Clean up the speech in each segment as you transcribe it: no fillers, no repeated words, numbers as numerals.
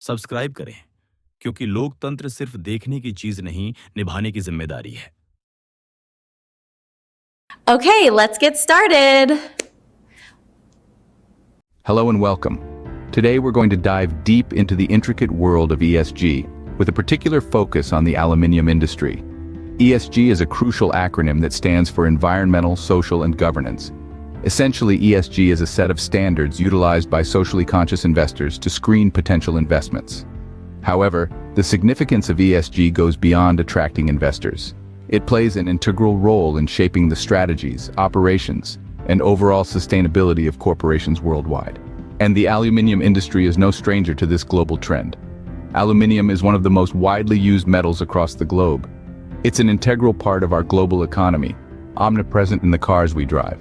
Subscribe करें, क्योंकि लोकतंत्र सिर्फ देखने की चीज नहीं, निभाने की जिम्मेदारी है। Okay, let's get started. Hello and welcome. Today we're going to dive deep into the intricate world of ESG, with a particular focus on the aluminium industry. ESG is a crucial acronym that stands for Environmental, Social, and Governance. Essentially, ESG is a set of standards utilized by socially conscious investors to screen potential investments. However, the significance of ESG goes beyond attracting investors. It plays an integral role in shaping the strategies, operations, and overall sustainability of corporations worldwide. And the aluminium industry is no stranger to this global trend. Aluminium is one of the most widely used metals across the globe. It's an integral part of our global economy, omnipresent in the cars we drive,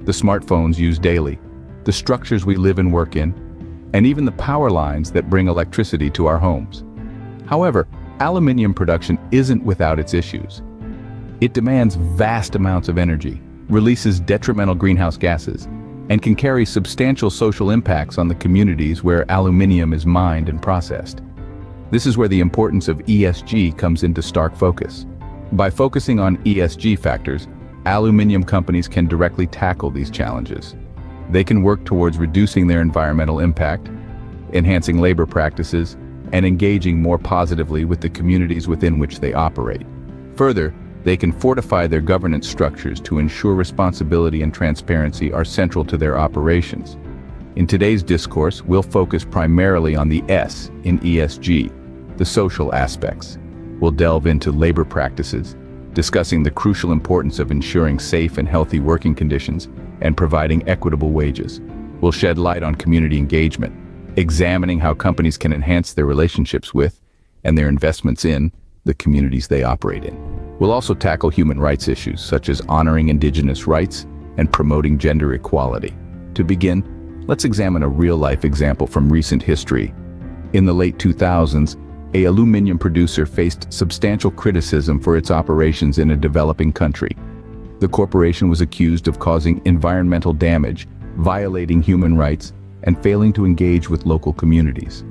the smartphones used daily, the structures we live and work in, and even the power lines that bring electricity to our homes. However, aluminium production isn't without its issues. It demands vast amounts of energy, releases detrimental greenhouse gases, and can carry substantial social impacts on the communities where aluminium is mined and processed. This is where the importance of ESG comes into stark focus. By focusing on ESG factors, aluminium companies can directly tackle these challenges. They can work towards reducing their environmental impact, enhancing labor practices, and engaging more positively with the communities within which they operate. Further, they can fortify their governance structures to ensure responsibility and transparency are central to their operations. In today's discourse, we'll focus primarily on the S in ESG, the social aspects. We'll delve into labor practices, discussing the crucial importance of ensuring safe and healthy working conditions and providing equitable wages. We'll shed light on community engagement, examining how companies can enhance their relationships with and their investments in the communities they operate in. We'll also tackle human rights issues such as honoring indigenous rights and promoting gender equality. To begin, let's examine a real-life example from recent history. In the late 2000s, an aluminium producer faced substantial criticism for its operations in a developing country. The corporation was accused of causing environmental damage, violating human rights, and failing to engage with local communities.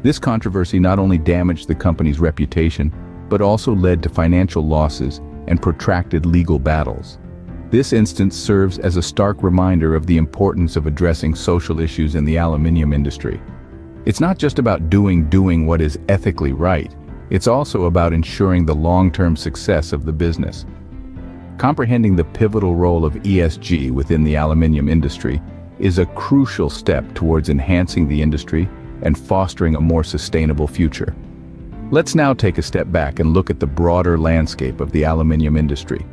This controversy not only damaged the company's reputation, but also led to financial losses and protracted legal battles. This instance serves as a stark reminder of the importance of addressing social issues in the aluminium industry. It's not just about doing what is ethically right, it's also about ensuring the long-term success of the business. Comprehending the pivotal role of ESG within the aluminium industry is a crucial step towards enhancing the industry and fostering a more sustainable future. Let's now take a step back and look at the broader landscape of the aluminium industry.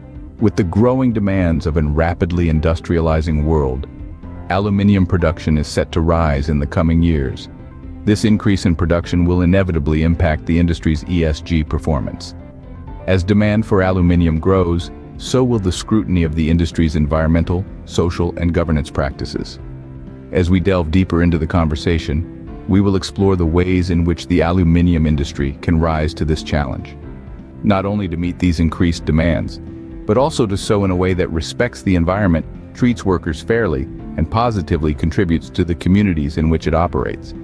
With the growing demands of a rapidly industrializing world, aluminium production is set to rise in the coming years. This increase in production will inevitably impact the industry's ESG performance. As demand for aluminium grows, so will the scrutiny of the industry's environmental, social, and governance practices. As we delve deeper into the conversation, we will explore the ways in which the aluminium industry can rise to this challenge. Not only to meet these increased demands, but also to so in a way that respects the environment, treats workers fairly, and positively contributes to the communities in which it operates.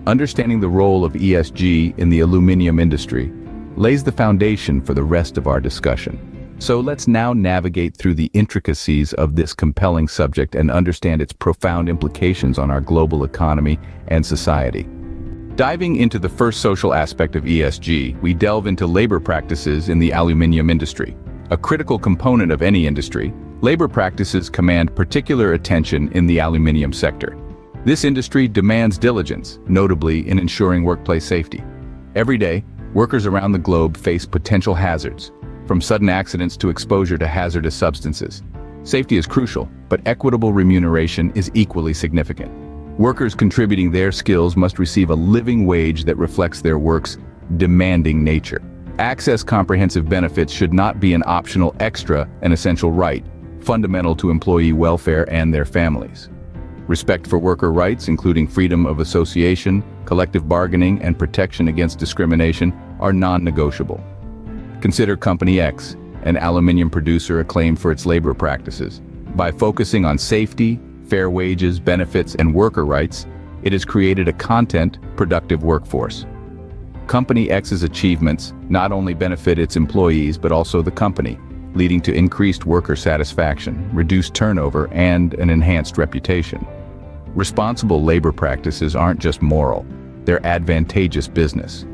Understanding the role of ESG in the aluminium industry lays the foundation for the rest of our discussion. So let's now navigate through the intricacies of this compelling subject and understand its profound implications on our global economy and society. Diving into the first social aspect of ESG, we delve into labor practices in the aluminium industry. A critical component of any industry, labor practices command particular attention in the aluminium sector. This industry demands diligence, notably in ensuring workplace safety. Every day, workers around the globe face potential hazards, from sudden accidents to exposure to hazardous substances. Safety is crucial, but equitable remuneration is equally significant. Workers contributing their skills must receive a living wage that reflects their work's demanding nature. Access comprehensive benefits should not be an optional extra, an essential right, fundamental to employee welfare and their families. Respect for worker rights, including freedom of association, collective bargaining, and protection against discrimination, are non-negotiable. Consider Company X, an aluminium producer acclaimed for its labor practices. By focusing on safety, fair wages, benefits, and worker rights, It has created a content, productive workforce. Company X's achievements not only benefit its employees but also the company, leading to increased worker satisfaction, reduced turnover, and an enhanced reputation. Responsible labor practices aren't just moral, they're advantageous business.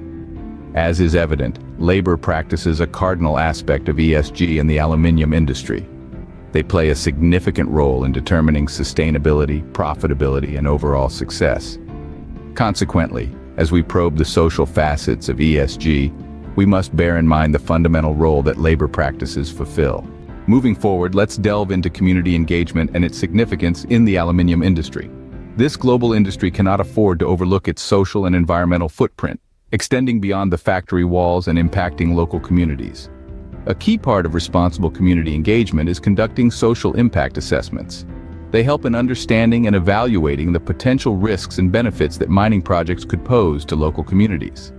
As is evident, labor practices a cardinal aspect of ESG in the aluminum industry. They play a significant role in determining sustainability, profitability, and overall success. Consequently, as we probe the social facets of ESG, we must bear in mind the fundamental role that labor practices fulfill. Moving forward, let's delve into community engagement and its significance in the aluminum industry. This global industry cannot afford to overlook its social and environmental footprint, extending beyond the factory walls and impacting local communities. A key part of responsible community engagement is conducting social impact assessments. They help in understanding and evaluating the potential risks and benefits that mining projects could pose to local communities.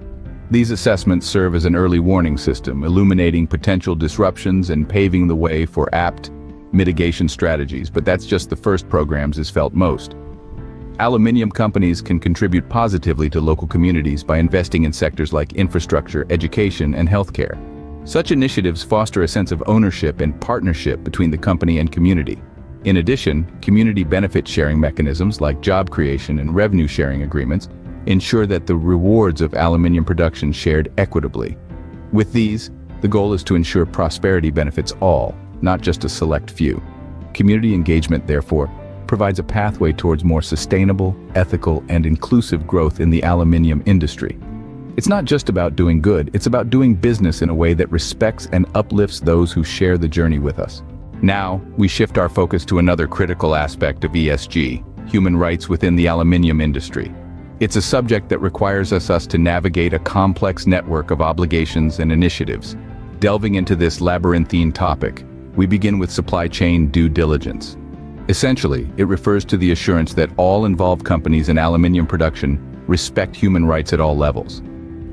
These assessments serve as an early warning system, illuminating potential disruptions and paving the way for apt mitigation strategies, but that's just the first programs is felt most. Aluminum companies can contribute positively to local communities by investing in sectors like infrastructure, education, and healthcare. Such initiatives foster a sense of ownership and partnership between the company and community. In addition, community benefit sharing mechanisms like job creation and revenue sharing agreements ensure that the rewards of aluminum production shared equitably. With these, the goal is to ensure prosperity benefits all, not just a select few. Community engagement, therefore, provides a pathway towards more sustainable, ethical, and inclusive growth in the aluminum industry. It's not just about doing good, it's about doing business in a way that respects and uplifts those who share the journey with us. Now, we shift our focus to another critical aspect of ESG, human rights within the aluminum industry. It's a subject that requires us to navigate a complex network of obligations and initiatives. Delving into this labyrinthine topic, we begin with supply chain due diligence. Essentially, it refers to the assurance that all involved companies in aluminum production respect human rights at all levels.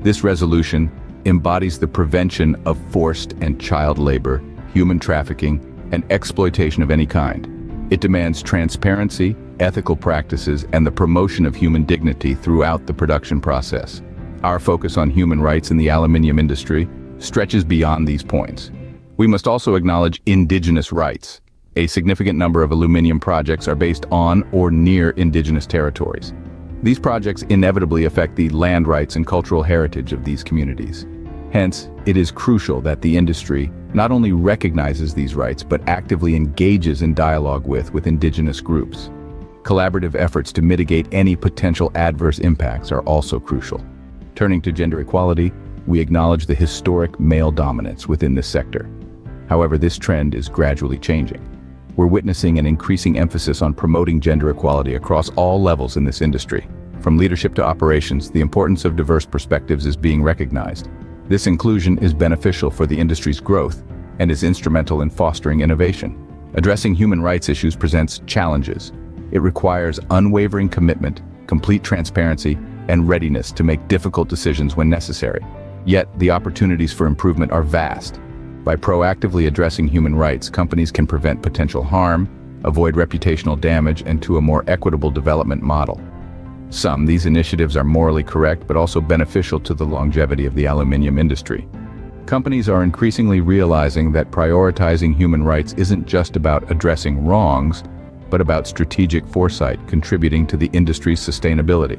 This resolution embodies the prevention of forced and child labor, human trafficking, and exploitation of any kind. It demands transparency, ethical practices, and the promotion of human dignity throughout the production process. Our focus on human rights in the aluminum industry stretches beyond these points. We must also acknowledge indigenous rights. A significant number of aluminum projects are based on or near indigenous territories. These projects inevitably affect the land rights and cultural heritage of these communities. Hence, it is crucial that the industry not only recognizes these rights but actively engages in dialogue with indigenous groups. Collaborative efforts to mitigate any potential adverse impacts are also crucial. Turning to gender equality, we acknowledge the historic male dominance within this sector. However, this trend is gradually changing. We're witnessing an increasing emphasis on promoting gender equality across all levels in this industry. From leadership to operations, the importance of diverse perspectives is being recognized. This inclusion is beneficial for the industry's growth and is instrumental in fostering innovation. Addressing human rights issues presents challenges. It requires unwavering commitment, complete transparency, and readiness to make difficult decisions when necessary. Yet, the opportunities for improvement are vast. By proactively addressing human rights, companies can prevent potential harm, avoid reputational damage, and to a more equitable development model. These initiatives are morally correct but also beneficial to the longevity of the aluminum industry. Companies are increasingly realizing that prioritizing human rights isn't just about addressing wrongs, but about strategic foresight contributing to the industry's sustainability.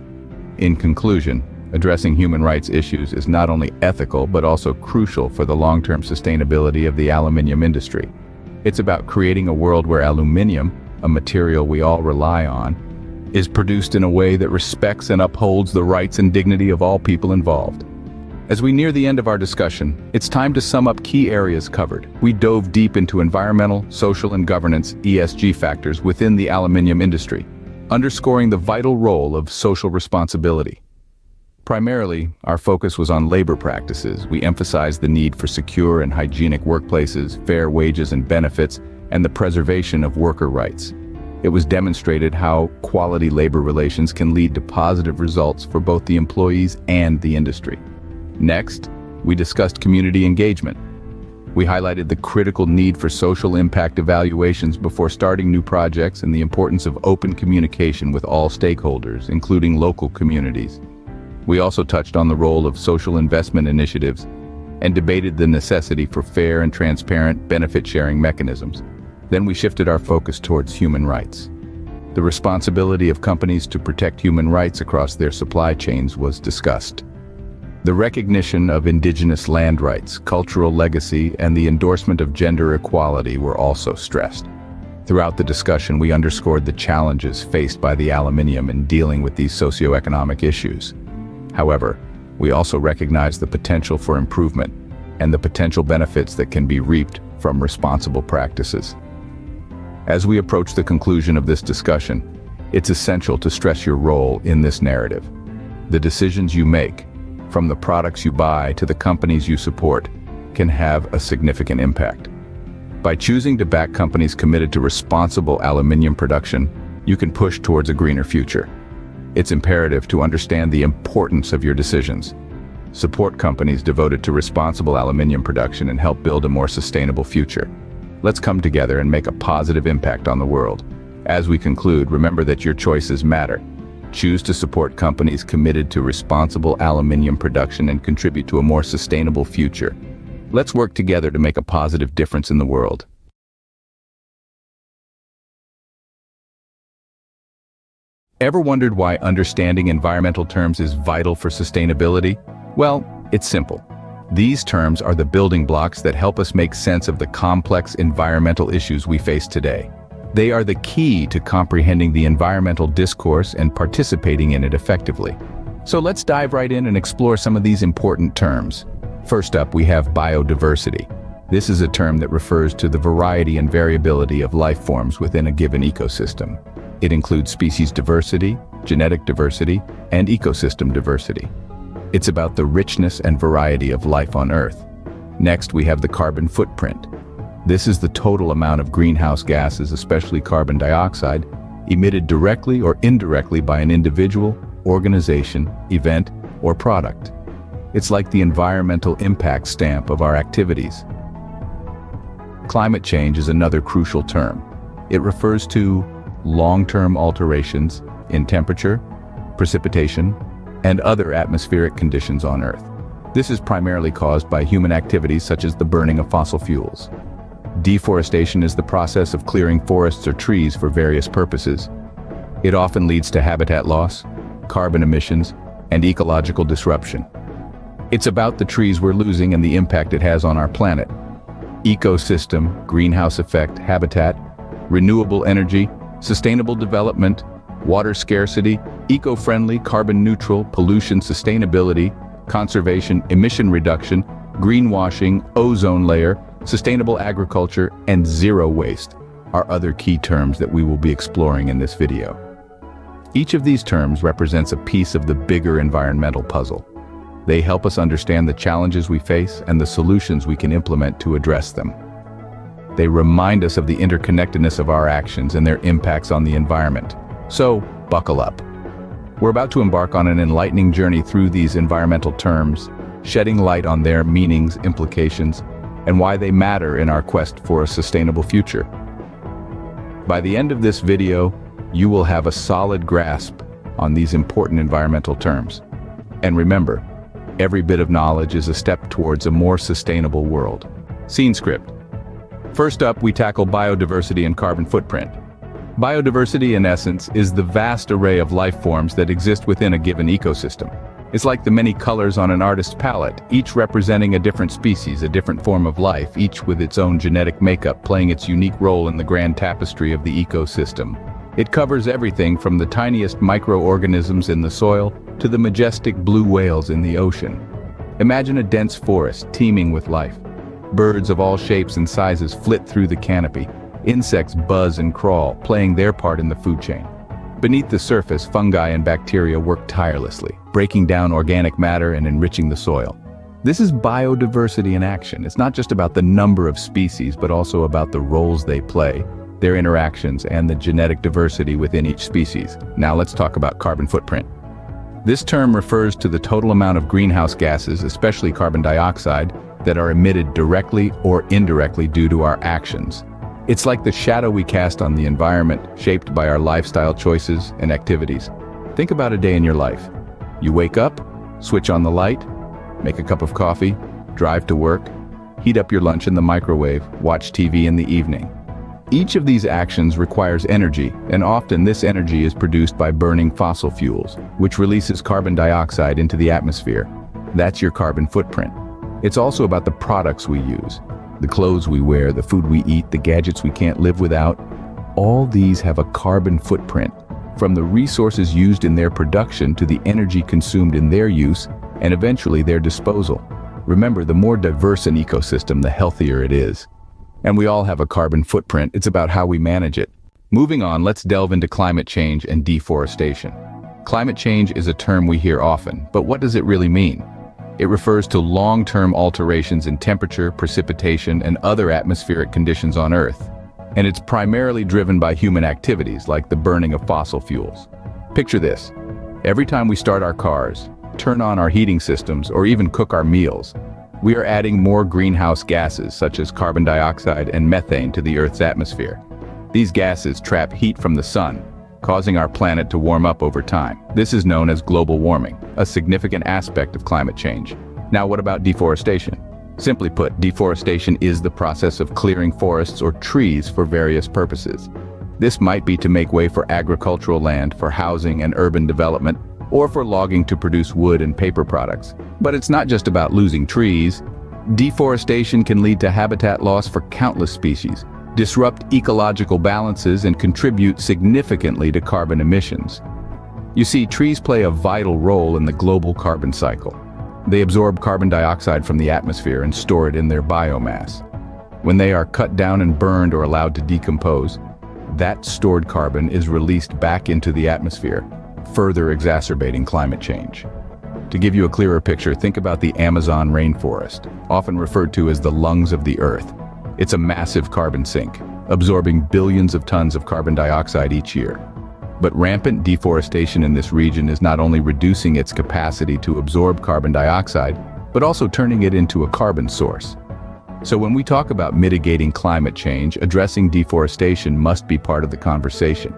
In conclusion, addressing human rights issues is not only ethical but also crucial for the long-term sustainability of the aluminum industry. It's about creating a world where aluminum, a material we all rely on, is produced in a way that respects and upholds the rights and dignity of all people involved. As we near the end of our discussion, it's time to sum up key areas covered. We dove deep into environmental, social, and governance (ESG) factors within the aluminum industry, underscoring the vital role of social responsibility. Primarily, our focus was on labor practices. We emphasized the need for secure and hygienic workplaces, fair wages and benefits, and the preservation of worker rights. It was demonstrated how quality labor relations can lead to positive results for both the employees and the industry. Next, we discussed community engagement. We highlighted the critical need for social impact evaluations before starting new projects and the importance of open communication with all stakeholders, including local communities. We also touched on the role of social investment initiatives and debated the necessity for fair and transparent benefit-sharing mechanisms. Then we shifted our focus towards human rights. The responsibility of companies to protect human rights across their supply chains was discussed. The recognition of indigenous land rights, cultural legacy, and the endorsement of gender equality were also stressed. Throughout the discussion, we underscored the challenges faced by the aluminium in dealing with these socioeconomic issues. However, we also recognized the potential for improvement and the potential benefits that can be reaped from responsible practices. As we approach the conclusion of this discussion, it's essential to stress your role in this narrative. The decisions you make, from the products you buy to the companies you support, can have a significant impact. By choosing to back companies committed to responsible aluminium production, you can push towards a greener future. It's imperative to understand the importance of your decisions. Support companies devoted to responsible aluminium production and help build a more sustainable future. Let's come together and make a positive impact on the world. As we conclude, remember that your choices matter. Choose to support companies committed to responsible aluminium production and contribute to a more sustainable future. Let's work together to make a positive difference in the world. Ever wondered why understanding environmental terms is vital for sustainability? Well, it's simple. These terms are the building blocks that help us make sense of the complex environmental issues we face today. They are the key to comprehending the environmental discourse and participating in it effectively. So let's dive right in and explore some of these important terms. First up, we have biodiversity. This is a term that refers to the variety and variability of life forms within a given ecosystem. It includes species diversity, genetic diversity, and ecosystem diversity. It's about the richness and variety of life on Earth. Next, we have the carbon footprint. This is the total amount of greenhouse gases, especially carbon dioxide, emitted directly or indirectly by an individual, organization, event, or product. It's like the environmental impact stamp of our activities. Climate change is another crucial term. It refers to long-term alterations in temperature, precipitation, and other atmospheric conditions on Earth. This is primarily caused by human activities such as the burning of fossil fuels. Deforestation is the process of clearing forests or trees for various purposes. It often leads to habitat loss, carbon emissions, and ecological disruption. It's about the trees we're losing and the impact it has on our planet. Ecosystem, greenhouse effect, habitat, renewable energy, sustainable development, water scarcity, eco-friendly, carbon-neutral, pollution sustainability, conservation, emission reduction, greenwashing, ozone layer, sustainable agriculture, and zero waste are other key terms that we will be exploring in this video. Each of these terms represents a piece of the bigger environmental puzzle. They help us understand the challenges we face and the solutions we can implement to address them. They remind us of the interconnectedness of our actions and their impacts on the environment. So, buckle up. We're about to embark on an enlightening journey through these environmental terms, shedding light on their meanings, implications, and why they matter in our quest for a sustainable future. By the end of this video, you will have a solid grasp on these important environmental terms. And remember, every bit of knowledge is a step towards a more sustainable world. Scene script. First up, we tackle biodiversity and carbon footprint. Biodiversity, in essence, is the vast array of life forms that exist within a given ecosystem. It's like the many colors on an artist's palette, each representing a different species, a different form of life, each with its own genetic makeup, playing its unique role in the grand tapestry of the ecosystem. It covers everything from the tiniest microorganisms in the soil to the majestic blue whales in the ocean. Imagine a dense forest teeming with life. Birds of all shapes and sizes flit through the canopy. Insects buzz and crawl, playing their part in the food chain. Beneath the surface, fungi and bacteria work tirelessly, breaking down organic matter and enriching the soil. This is biodiversity in action. It's not just about the number of species, but also about the roles they play, their interactions, and the genetic diversity within each species. Now let's talk about carbon footprint. This term refers to the total amount of greenhouse gases, especially carbon dioxide, that are emitted directly or indirectly due to our actions. It's like the shadow we cast on the environment, shaped by our lifestyle choices and activities. Think about a day in your life. You wake up, switch on the light, make a cup of coffee, drive to work, heat up your lunch in the microwave, watch TV in the evening. Each of these actions requires energy, and often this energy is produced by burning fossil fuels, which releases carbon dioxide into the atmosphere. That's your carbon footprint. It's also about the products we use, the clothes we wear, the food we eat, the gadgets we can't live without. All these have a carbon footprint, from the resources used in their production to the energy consumed in their use and eventually their disposal. Remember, the more diverse an ecosystem, the healthier it is. And we all have a carbon footprint. It's about how we manage it. Moving on, let's delve into climate change and deforestation. Climate change is a term we hear often, but what does it really mean? It refers to long-term alterations in temperature, precipitation, and other atmospheric conditions on Earth. And it's primarily driven by human activities like the burning of fossil fuels. Picture this. Every time we start our cars, turn on our heating systems, or even cook our meals, we are adding more greenhouse gases such as carbon dioxide and methane to the Earth's atmosphere. These gases trap heat from the sun, causing our planet to warm up over time. This is known as global warming, a significant aspect of climate change. Now, what about deforestation? Simply put, deforestation is the process of clearing forests or trees for various purposes. This might be to make way for agricultural land, for housing and urban development, or for logging to produce wood and paper products. But it's not just about losing trees. Deforestation can lead to habitat loss for countless species, disrupt ecological balances, and contribute significantly to carbon emissions. You see, trees play a vital role in the global carbon cycle. They absorb carbon dioxide from the atmosphere and store it in their biomass. When they are cut down and burned or allowed to decompose, that stored carbon is released back into the atmosphere, further exacerbating climate change. To give you a clearer picture, think about the Amazon rainforest, often referred to as the lungs of the Earth. It's a massive carbon sink, absorbing billions of tons of carbon dioxide each year. But rampant deforestation in this region is not only reducing its capacity to absorb carbon dioxide, but also turning it into a carbon source. So when we talk about mitigating climate change, addressing deforestation must be part of the conversation.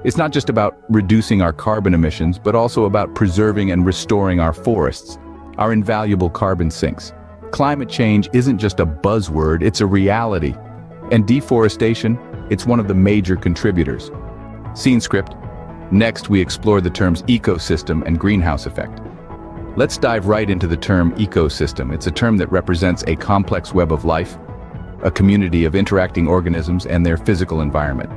It's not just about reducing our carbon emissions, but also about preserving and restoring our forests, our invaluable carbon sinks. Climate change isn't just a buzzword, it's a reality. And deforestation, it's one of the major contributors. Scene script. Next, we explore the terms ecosystem and greenhouse effect. Let's dive right into the term ecosystem. It's a term that represents a complex web of life, a community of interacting organisms and their physical environment.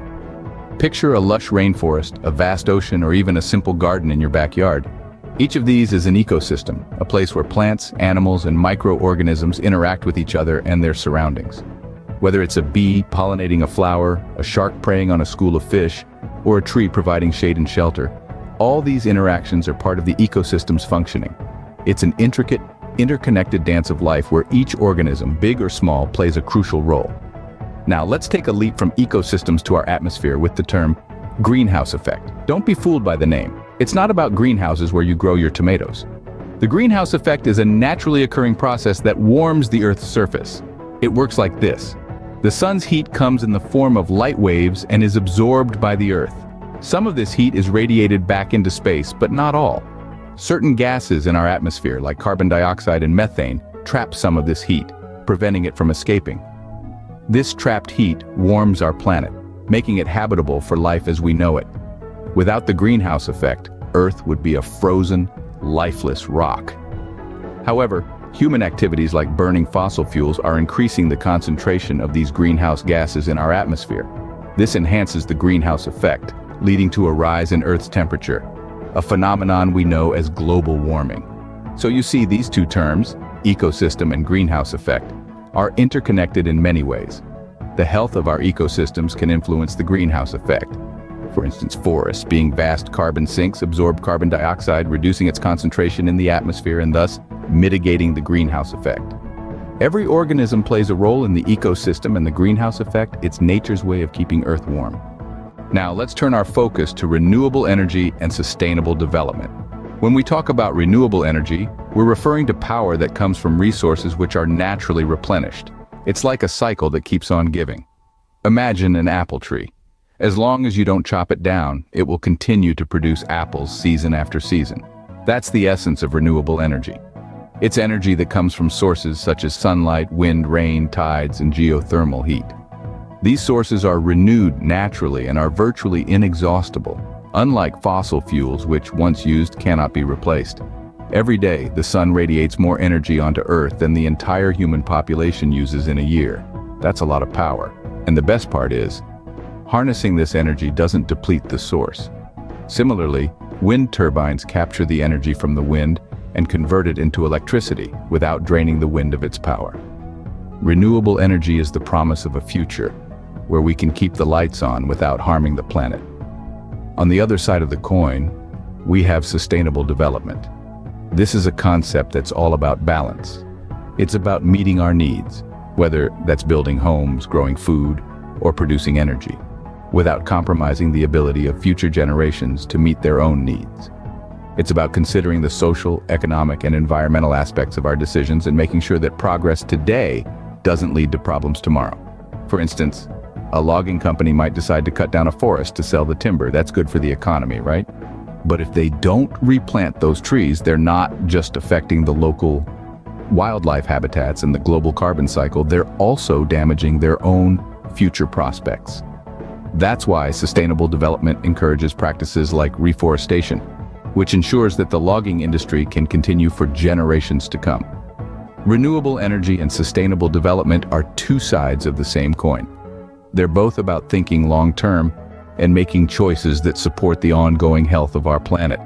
Picture a lush rainforest, a vast ocean, or even a simple garden in your backyard. Each of these is an ecosystem, a place where plants, animals, and microorganisms interact with each other and their surroundings. Whether it's a bee pollinating a flower, a shark preying on a school of fish, or a tree providing shade and shelter, all these interactions are part of the ecosystem's functioning. It's an intricate, interconnected dance of life where each organism, big or small, plays a crucial role. Now, let's take a leap from ecosystems to our atmosphere with the term greenhouse effect. Don't be fooled by the name. It's not about greenhouses where you grow your tomatoes. The greenhouse effect is a naturally occurring process that warms the Earth's surface. It works like this. The sun's heat comes in the form of light waves and is absorbed by the Earth. Some of this heat is radiated back into space, but not all. Certain gases in our atmosphere, like carbon dioxide and methane, trap some of this heat, preventing it from escaping. This trapped heat warms our planet, making it habitable for life as we know it. Without the greenhouse effect, Earth would be a frozen, lifeless rock. However, human activities like burning fossil fuels are increasing the concentration of these greenhouse gases in our atmosphere. This enhances the greenhouse effect, leading to a rise in Earth's temperature, a phenomenon we know as global warming. So you see, these two terms, ecosystem and greenhouse effect, are interconnected in many ways. The health of our ecosystems can influence the greenhouse effect. For instance, forests, being vast carbon sinks, absorb carbon dioxide, reducing its concentration in the atmosphere and thus mitigating the greenhouse effect. Every organism plays a role in the ecosystem, and the greenhouse effect, it's nature's way of keeping Earth warm. Now, let's turn our focus to renewable energy and sustainable development. When we talk about renewable energy, We're referring to power that comes from resources which are naturally replenished. It's like a cycle that keeps on giving. Imagine an apple tree. As long as you don't chop it down, it will continue to produce apples season after season. That's the essence of renewable energy. It's energy that comes from sources such as sunlight, wind, rain, tides, and geothermal heat. These sources are renewed naturally and are virtually inexhaustible, unlike fossil fuels which, once used, cannot be replaced. Every day, the sun radiates more energy onto Earth than the entire human population uses in a year. That's a lot of power. And the best part is, harnessing this energy doesn't deplete the source. Similarly, wind turbines capture the energy from the wind and convert it into electricity without draining the wind of its power. Renewable energy is the promise of a future where we can keep the lights on without harming the planet. On the other side of the coin, we have sustainable development. This is a concept that's all about balance. It's about meeting our needs, whether that's building homes, growing food, or producing energy, without compromising the ability of future generations to meet their own needs. It's about considering the social, economic, and environmental aspects of our decisions and making sure that progress today doesn't lead to problems tomorrow. For instance, a logging company might decide to cut down a forest to sell the timber. That's good for the economy, right? But if they don't replant those trees, they're not just affecting the local wildlife habitats and the global carbon cycle, they're also damaging their own future prospects. That's why sustainable development encourages practices like reforestation, which ensures that the logging industry can continue for generations to come. Renewable energy and sustainable development are two sides of the same coin. They're both about thinking long-term and making choices that support the ongoing health of our planet.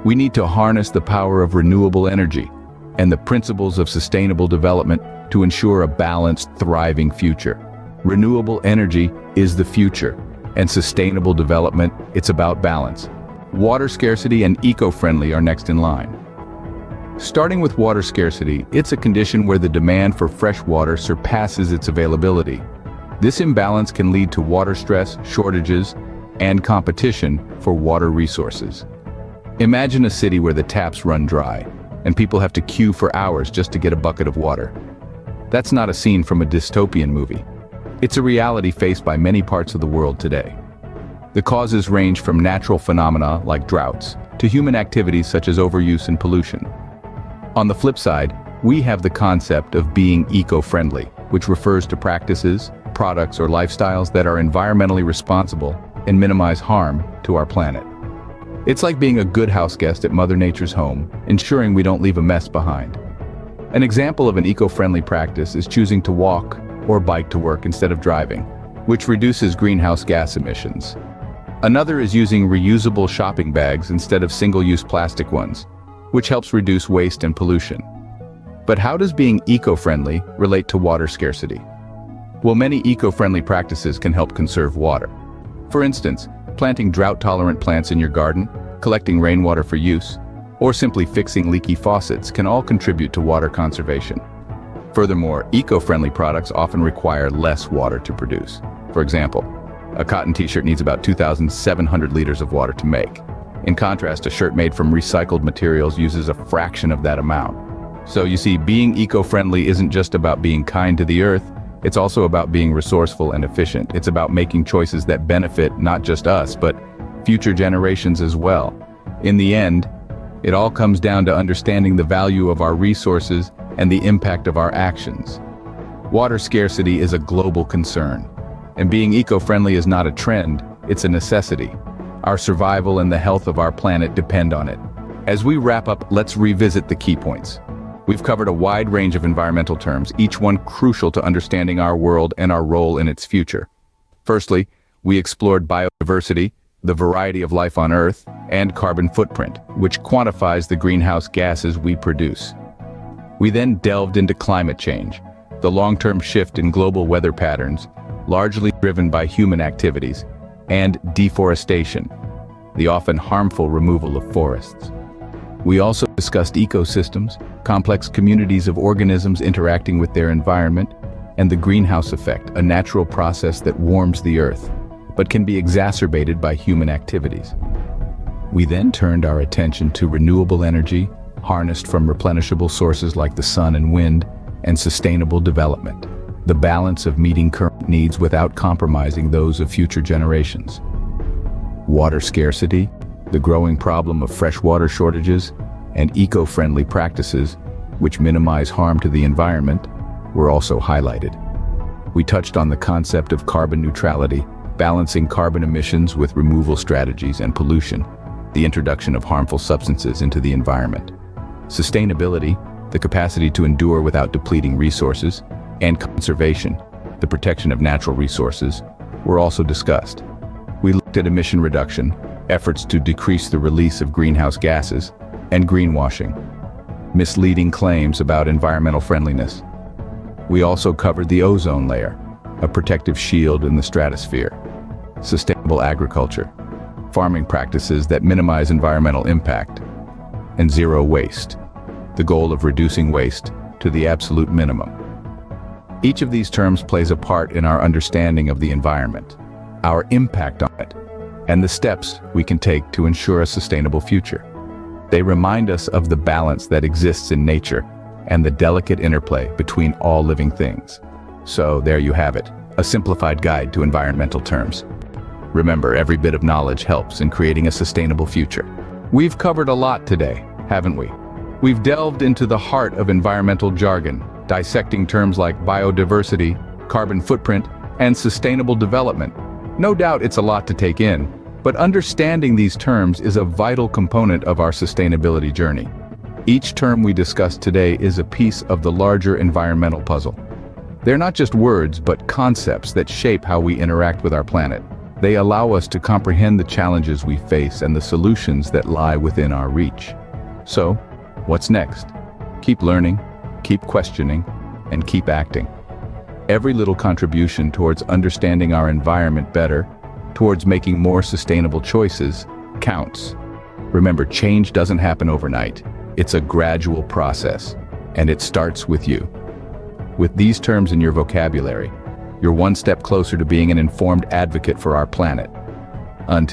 We need to harness the power of renewable energy and the principles of sustainable development to ensure a balanced, thriving future. Renewable energy is the future, and sustainable development, it's about balance. Water scarcity and eco-friendly are next in line. Starting with water scarcity, it's a condition where the demand for fresh water surpasses its availability. This imbalance can lead to water stress, shortages, and competition for water resources. Imagine a city where the taps run dry, and people have to queue for hours just to get a bucket of water. That's not a scene from a dystopian movie. It's a reality faced by many parts of the world today. The causes range from natural phenomena like droughts to human activities such as overuse and pollution. On the flip side, we have the concept of being eco-friendly, which refers to practices, products, or lifestyles that are environmentally responsible and minimize harm to our planet. It's like being a good house guest at Mother Nature's home, ensuring we don't leave a mess behind. An example of an eco-friendly practice is choosing to walk or bike to work instead of driving, which reduces greenhouse gas emissions. Another is using reusable shopping bags instead of single-use plastic ones, which helps reduce waste and pollution. But how does being eco-friendly relate to water scarcity? Well, many eco-friendly practices can help conserve water. For instance, planting drought-tolerant plants in your garden, collecting rainwater for use, or simply fixing leaky faucets can all contribute to water conservation. Furthermore, eco-friendly products often require less water to produce. For example, a cotton t-shirt needs about 2,700 liters of water to make. In contrast, a shirt made from recycled materials uses a fraction of that amount. So you see, being eco-friendly isn't just about being kind to the earth, it's also about being resourceful and efficient. It's about making choices that benefit not just us, but future generations as well. In the end, it all comes down to understanding the value of our resources and the impact of our actions. Water scarcity is a global concern, and being eco-friendly is not a trend, it's a necessity. Our survival and the health of our planet depend on it. As we wrap up, let's revisit the key points. We've covered a wide range of environmental terms, each one crucial to understanding our world and our role in its future. Firstly, we explored biodiversity, the variety of life on Earth, and carbon footprint, which quantifies the greenhouse gases we produce. We then delved into climate change, the long-term shift in global weather patterns, largely driven by human activities, and deforestation, the often harmful removal of forests. We also discussed ecosystems, complex communities of organisms interacting with their environment, and the greenhouse effect, a natural process that warms the Earth, but can be exacerbated by human activities. We then turned our attention to renewable energy, harnessed from replenishable sources like the sun and wind, and sustainable development, the balance of meeting current needs without compromising those of future generations. Water scarcity, the growing problem of freshwater shortages, and eco-friendly practices, which minimize harm to the environment, were also highlighted. We touched on the concept of carbon neutrality, balancing carbon emissions with removal strategies and pollution, the introduction of harmful substances into the environment. Sustainability, the capacity to endure without depleting resources, and conservation, the protection of natural resources, were also discussed. We looked at emission reduction, efforts to decrease the release of greenhouse gases, and greenwashing, misleading claims about environmental friendliness. We also covered the ozone layer, a protective shield in the stratosphere, sustainable agriculture, farming practices that minimize environmental impact, and zero waste, the goal of reducing waste to the absolute minimum. Each of these terms plays a part in our understanding of the environment, our impact on it, and the steps we can take to ensure a sustainable future. They remind us of the balance that exists in nature and the delicate interplay between all living things. So there you have it, a simplified guide to environmental terms. Remember, every bit of knowledge helps in creating a sustainable future. We've covered a lot today, haven't we? We've delved into the heart of environmental jargon, dissecting terms like biodiversity, carbon footprint, and sustainable development. No doubt it's a lot to take in, but understanding these terms is a vital component of our sustainability journey. Each term we discussed today is a piece of the larger environmental puzzle. They're not just words, but concepts that shape how we interact with our planet. They allow us to comprehend the challenges we face and the solutions that lie within our reach. So, what's next? Keep learning, keep questioning, and keep acting. Every little contribution towards understanding our environment better, towards making more sustainable choices, counts. Remember, change doesn't happen overnight. It's a gradual process, and it starts with you. With these terms in your vocabulary, you're one step closer to being an informed advocate for our planet. Until